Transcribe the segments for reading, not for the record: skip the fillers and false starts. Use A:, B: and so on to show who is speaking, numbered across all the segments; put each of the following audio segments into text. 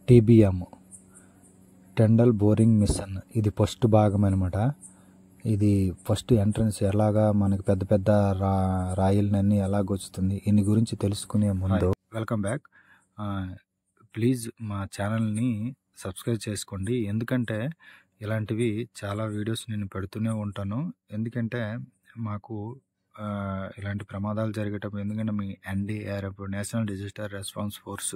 A: TBM tunnel boring machine. ఇది first భాగం అనమాట. ఇది ఫస్ట్ ఎంట్రన్స్ ఎలాగా మనకి పెద్ద పెద్ద రాయిలన్నీ ఎలా గొచ్చుతుంది దీని గురించి తెలుసుకునే ముందు వెల్కమ్ బ్యాక్. ప్లీజ్ మా ఛానల్ని సబ్స్క్రైబ్ చేసుకోండి. ఎందుకంటే ఇలాంటివి చాలా వీడియోస్ నేను పెడుతూనే ఉంటాను. ఎందుకంటే మాకు ఇలాంటి ప్రమాదాలు జరిగేటప్పుడు, ఎందుకంటే మీ NDRF national disaster response force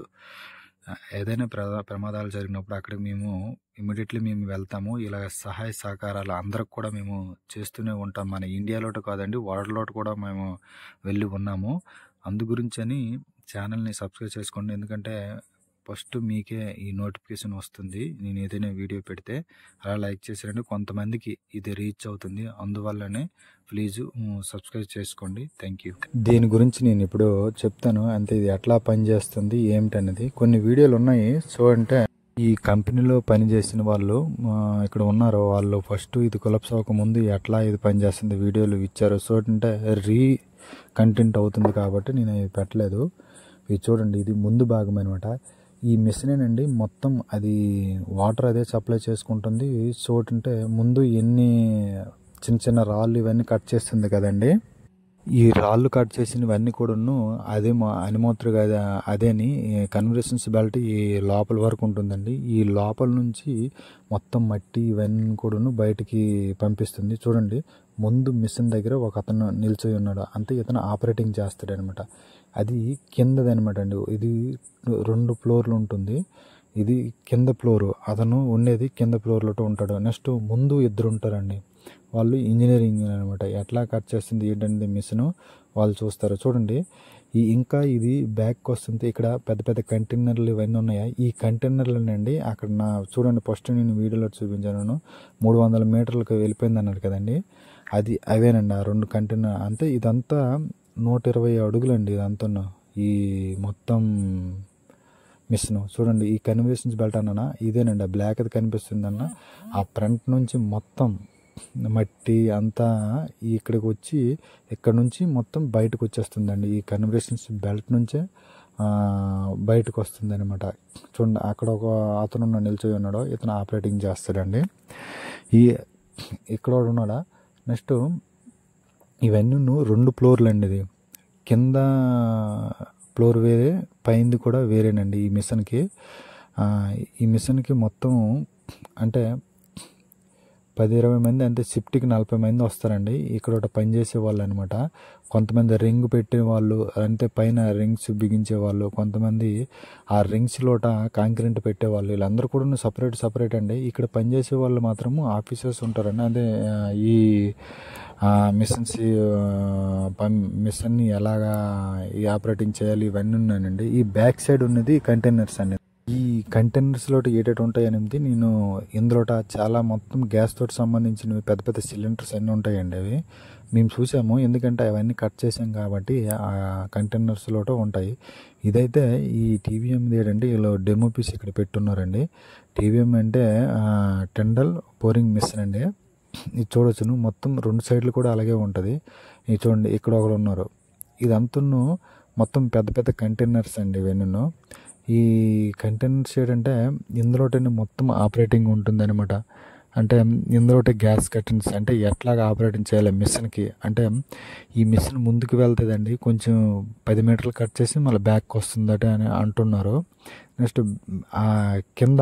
A: ఏదైనా ప్రమాదాలు జరిగినప్పుడు అక్కడికి మేము ఇమీడియట్లీ మేము వెళ్తాము. ఇలా సహాయ సహకారాలు అందరికి కూడా మేము చేస్తూనే ఉంటాం. మన ఇండియాలోటు కాదండి, వరల్డ్లో కూడా మేము వెళ్ళి ఉన్నాము. అందు గురించని ఛానల్ని సబ్స్క్రైబ్ చేసుకోండి. ఎందుకంటే ఫస్ట్ మీకే ఈ నోటిఫికేషన్ వస్తుంది నేను ఏదైనా వీడియో పెడితే. అలా లైక్ చేసారంటే కొంతమందికి ఇది రీచ్ అవుతుంది. అందువల్లనే ప్లీజ్ సబ్స్క్రైబ్ చేసుకోండి. Thank you. దీని గురించి నేను ఇప్పుడు చెప్తాను. అంటే ఇది ఎట్లా పనిచేస్తుంది ఏమిటనేది కొన్ని వీడియోలు ఉన్నాయి. సో అంటే ఈ కంపెనీలో పనిచేసిన వాళ్ళు ఇక్కడ ఉన్నారు. వాళ్ళు ఫస్ట్ ఇది కొలాప్స్ అవ్వకముందు ఎట్లా ఇది పనిచేస్తుంది వీడియోలు ఇచ్చారు. సో అంటే కంటెంట్ అవుతుంది కాబట్టి నేను పెట్టలేదు. ఇది చూడండి, ఇది ముందు భాగం అనమాట. ఈ మిషనేనండి మొత్తం అది వాటర్ అదే సప్లై చేసుకుంటుంది. సో అంటే ముందు ఎన్ని చిన్న చిన్న రాళ్ళు ఇవన్నీ కట్ చేస్తుంది కదండి. ఈ రాళ్ళు కట్ చేసినవన్నీ కూడాను అదే అనిమోత్రుగా అదేని కన్వర్జేషన్స్ బెల్ట్ ఈ లోపల వరకు ఉంటుందండి. ఈ లోపల నుంచి మొత్తం మట్టి ఇవన్నీ కూడాను బయటికి పంపిస్తుంది. చూడండి, ముందు మిషన్ దగ్గర ఒక అతను నిల్చొని ఉన్నాడు. అంటే ఇతను ఆపరేటింగ్ చేస్తాడు అనమాట. అది కిందది అనమాట అండి. ఇది 2 ఫ్లోర్లు ఉంటుంది. ఇది కింద ఫ్లోరు. అతను ఉండేది కింద ఫ్లోర్లో ఉంటాడు. నెక్స్ట్ ముందు 2 ఉంటారండి. వాళ్ళు ఇంజనీరింగ్ అనమాట. ఎట్లా కట్ చేస్తుంది ఏంటంటే మిషన్ వాళ్ళు చూస్తారు. చూడండి, ఇంకా ఇది బ్యాక్ వస్తుంది. ఇక్కడ పెద్ద పెద్ద కంటైనర్లు ఇవన్నీ ఉన్నాయా. ఈ కంటైనర్లనండి అక్కడ చూడండి, ఫస్ట్ నేను వీడియోలో చూపించాను 300 మీటర్లకు వెళ్ళిపోయింది అన్నారు కదండి. అది అవేనండి ఆ 2 కంటైనర్. అంటే ఇదంతా 120 అడుగులండి ఇదంతా. ఈ మొత్తం మిషన్ చూడండి, ఈ కన్వర్జేషన్స్ బెల్ట్ అన్న ఇదేనండి. ఆ బ్లాక్ అది కనిపిస్తుంది అన్న. ఆ ఫ్రంట్ నుంచి మొత్తం మట్టి అంతా ఇక్కడికి వచ్చి ఇక్కడ నుంచి మొత్తం బయటకు వచ్చేస్తుందండి. ఈ కన్వర్జేషన్స్ బెల్ట్ నుంచే బయటకు వస్తుంది అనమాట. చూడండి, అక్కడ ఒక అతను నిల్చొని ఉన్నాడు. ఇతను ఆపరేటింగ్ చేస్తాడండి. ఇక్కడ ఉన్నాడా. నెక్స్ట్ ఇవన్నీ 2 ఫ్లోర్లు అండి. ఇది కింద ఫ్లోర్ వేరే, పైంది కూడా వేరేనండి. ఈ మిషన్కి మొత్తం అంటే 10-20 మంది, అంటే షిఫ్ట్కి 40 మంది వస్తారండి. ఇక్కడ ఒకటి పనిచేసే వాళ్ళు అనమాట. కొంతమంది రింగ్ పెట్టే వాళ్ళు, అంటే పైన రింగ్స్ బిగించే వాళ్ళు, కొంతమంది ఆ రింగ్స్ లోట కాంక్రీట్ పెట్టేవాళ్ళు. వీళ్ళందరూ కూడా సపరేట్ అండి. ఇక్కడ పనిచేసే వాళ్ళు మాత్రము ఆఫీసర్స్ ఉంటారండి. అదే ఈ మిషన్ని ఎలాగా ఈ ఆపరేటింగ్ చేయాలి ఇవన్నీ ఉన్నాయండి. ఈ బ్యాక్ సైడ్ ఉన్నది కంటైనర్స్ అండి. ఈ కంటైనర్స్లో ఏటేటి ఉంటాయనేది నేను ఇందులో చాలా మొత్తం గ్యాస్ తోటి సంబంధించినవి పెద్ద పెద్ద సిలిండర్స్ అన్నీ ఉంటాయండి. అవి మేము చూసాము, ఎందుకంటే అవన్నీ కట్ చేసాం కాబట్టి ఆ కంటైనర్స్లో ఉంటాయి. ఇదైతే ఈ టీబీఎం ఏంటంటే ఇలా డెమో పీస్ ఇక్కడ పెట్టున్నారండి. టీబీఎం అంటే టెండల్ బోరింగ్ మిషన్ అండి. ఇది చూడొచ్చును, మొత్తం 2 సైడ్లు కూడా అలాగే ఉంటుంది. ఇది చూడండి, ఇక్కడ ఒకరు ఉన్నారు. ఇదంతా మొత్తం పెద్ద పెద్ద కంటైనర్స్ అండి ఇవన్నీ. ఈ కంటైనర్స్ ఏంటంటే ఇందులోనే మొత్తం ఆపరేటింగ్ ఉంటుంది అనమాట. అంటే ఇందులోటే గ్యాస్ కర్టెన్స్, అంటే ఎట్లాగా ఆపరేటింగ్ చేయాలి మిషన్కి. అంటే ఈ మిషన్ ముందుకు వెళ్తుందండి, కొంచెం 10 మీటర్లు కట్ చేసి మళ్ళీ బ్యాక్ వస్తుందట అని అంటున్నారు. నెక్స్ట్ కింద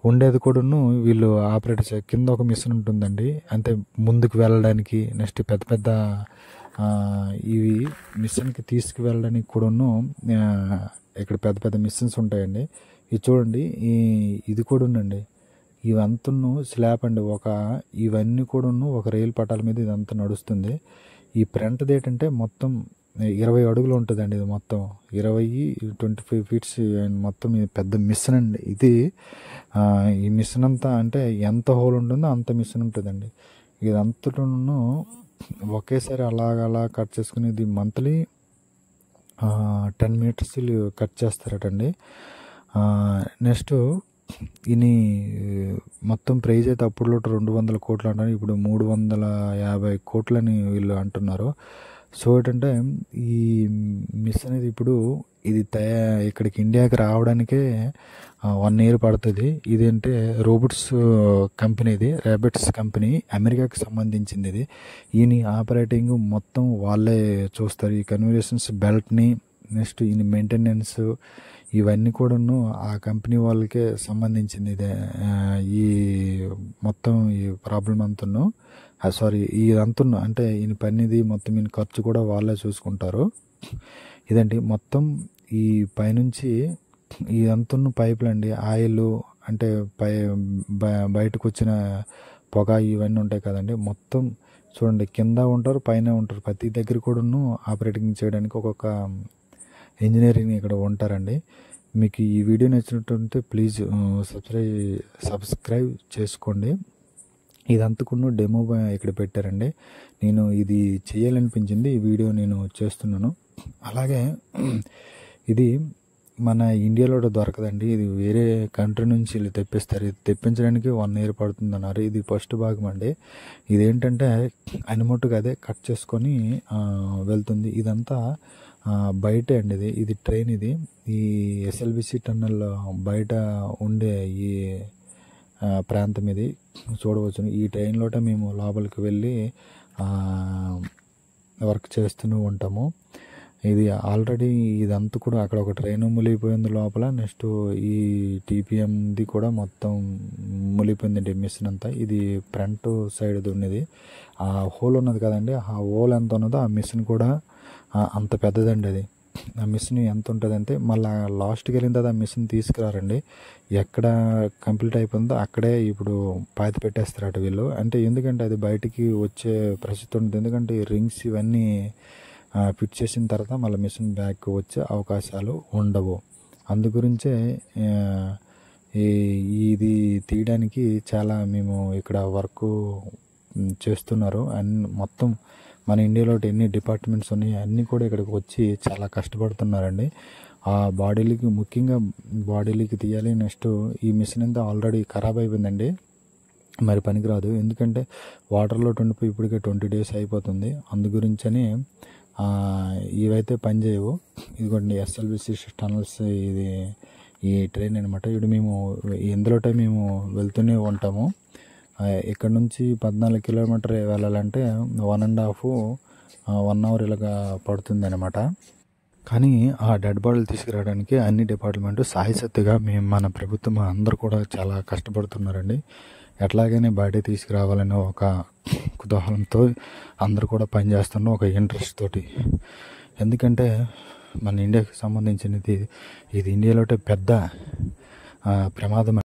A: ఉండేది కూడాను వీళ్ళు ఆపరేట్ కింద ఒక మిషన్ ఉంటుందండి, అంటే ముందుకు వెళ్ళడానికి. నెక్స్ట్ పెద్ద పెద్ద ఇవి మిషన్కి తీసుకువెళ్ళడానికి కూడాను ఇక్కడ పెద్ద పెద్ద మిషన్స్ ఉంటాయండి. ఇది చూడండి, ఇది కూడా ఉందండి. ఇవంతా స్లాబ్ అండి. ఇవన్నీ కూడాను ఒక రైలు పట్టాల మీద ఇదంతా నడుస్తుంది. ఈ ఫ్రంట్ది ఏంటంటే మొత్తం 20 అడుగులు ఉంటుందండి. ఇది మొత్తం 25 ఫీట్స్ మొత్తం పెద్ద మిషన్ అండి ఇది. ఈ మిషన్ అంతా అంటే ఎంత హోల్ ఉంటుందో అంత మిషన్ ఉంటుందండి. ఇదంతను ఒకేసారి అలా కట్ చేసుకుని ఇది మంత్లీ 10 మీటర్స్ కట్ చేస్తారటండి. నెక్స్ట్ ఇది మొత్తం ప్రైజ్ అయితే అప్పుడు 200 కోట్లు అంటారు, ఇప్పుడు 350 కోట్లని వీళ్ళు అంటున్నారు. సో ఏంటంటే ఈ మిషన్ అనేది ఇప్పుడు ఇది ఇక్కడికి ఇండియాకి రావడానికే 1 ఇయర్ పడుతుంది. ఇదేంటే రోబోట్స్ కంపెనీ, ర్యాబిట్స్ కంపెనీ, అమెరికాకి సంబంధించింది. ఇది ఈయన ఆపరేటింగ్ మొత్తం వాళ్ళే చూస్తారు. ఈ కన్వర్జేషన్స్ బెల్ట్ని, నెక్స్ట్ ఈయన మెయింటెనెన్స్, ఇవన్నీ కూడాను ఆ కంపెనీ వాళ్ళకే సంబంధించింది. ఇదే ఈ మొత్తం ఈ ప్రాబ్లం అంతును ఇదంతా అంటే ఈయన పనిది మొత్తం ఈయన ఖర్చు కూడా వాళ్ళే చూసుకుంటారు. ఇదండి మొత్తం ఈ పైనుంచి ఇదంతా పైపులు అండి. ఆయిల్ అంటే బయటకు వచ్చిన పొగ ఇవన్నీ ఉంటాయి కదండి. మొత్తం చూడండి, కింద ఉంటారు, పైన ఉంటారు. ప్రతి దగ్గర కూడాను ఆపరేటింగ్ చేయడానికి ఒక్కొక్క ఇంజనీరింగ్ ఇక్కడ ఉంటారండి. మీకు ఈ వీడియో నచ్చినట్టుంటే ప్లీజ్ సబ్స్క్రైబ్ చేసుకోండి. ఇదంతా కూడా డెమో ఇక్కడ పెట్టారండి. నేను ఇది చేయాలనిపించింది, ఈ వీడియో నేను చేస్తున్నాను. అలాగే ఇది మన ఇండియాలో దొరకదండి. ఇది వేరే కంట్రీ నుంచి వీళ్ళు తెప్పిస్తారు. ఇది తెప్పించడానికి 1 ఇయర్ పడుతుంది అన్నారు. ఇది ఫస్ట్ భాగం అండి. ఇదేంటంటే అనిమొట్టుగా అదే కట్ చేసుకొని వెళ్తుంది. ఇదంతా బయటే అండి. ఇది ట్రైన్. ఈ ఎస్ఎల్బిసి టన్నల్ బయట ఉండే ఈ ప్రాంతం ఇది చూడవచ్చు. ఈ ట్రైన్లోట మేము లోపలికి వెళ్ళి వర్క్ చేస్తూనే ఉంటాము. ఇది ఆల్రెడీ ఇదంతా కూడా అక్కడ ఒక ట్రైన్ మునిగిపోయింది లోపల. నెక్స్ట్ ఈ టీపీఎంది కూడా మొత్తం మునిగిపోయిందండి మిషన్ అంతా. ఇది ఫ్రంట్ సైడ్ ఉన్నది. ఆ హోల్ ఉన్నది కదండి, ఆ హోల్ ఎంత ఉన్నదో ఆ మిషన్ కూడా అంత పెద్దదండి. అది ఆ మిషన్ ఎంత ఉంటుందంటే మళ్ళీ లాస్ట్కి వెళ్ళిన తర్వాత ఆ మిషన్ తీసుకురారండి. ఎక్కడ కంప్లీట్ అయిపోయిందో అక్కడే ఇప్పుడు పాతి పెట్టేస్తారు వీళ్ళు. అంటే ఎందుకంటే అది బయటికి వచ్చే పరిస్థితి ఉంటుంది. ఎందుకంటే ఈ రింగ్స్ ఇవన్నీ ఫిట్ చేసిన తర్వాత మళ్ళీ మిషన్ బ్యాక్ వచ్చే అవకాశాలు ఉండవు. అందుగురించే ఇది తీయడానికి చాలా మేము ఇక్కడ వర్క్ చేస్తున్నారు. మొత్తం మన ఇండియాలో ఎన్ని డిపార్ట్మెంట్స్ ఉన్నాయి అన్నీ కూడా ఇక్కడికి వచ్చి చాలా కష్టపడుతున్నారండి. ఆ బాడీలకి, ముఖ్యంగా బాడీలకి తీయాలి. నెక్స్ట్ ఈ మిషన్ అంతా ఆల్రెడీ ఖరాబ్ అయిపోయిందండి, మరి పనికిరాదు. ఎందుకంటే వాటర్లో ఉండిపోయి ఇప్పటికే 20 days అయిపోతుంది. అందుగురించని ఇవైతే పనిచేయవు. ఇదిగోండి ఎస్ఎల్బిసి టనల్స్, ఇది ఈ ట్రైన్ అనమాట. ఇప్పుడు ఇందులోటే మేము వెళ్తూనే ఉంటాము. ఇక్కడ నుంచి 14 కిలోమీటర్ వెళ్ళాలంటే 1.5 hour ఇలాగా పడుతుంది అనమాట. కానీ ఆ డెడ్ బాడీలు తీసుకురావడానికి అన్ని డిపార్ట్మెంట్ సాయశక్తిగా మన ప్రభుత్వం అందరూ కూడా చాలా కష్టపడుతున్నారండి. ఎట్లాగైనా బయట తీసుకురావాలనే ఒక కుతూహలంతో అందరూ కూడా పనిచేస్తున్న ఒక ఇంట్రెస్ట్ తోటి. ఎందుకంటే మన ఇండియాకి సంబంధించినది ఇది ఇండియాలో పెద్ద ప్రమాదం.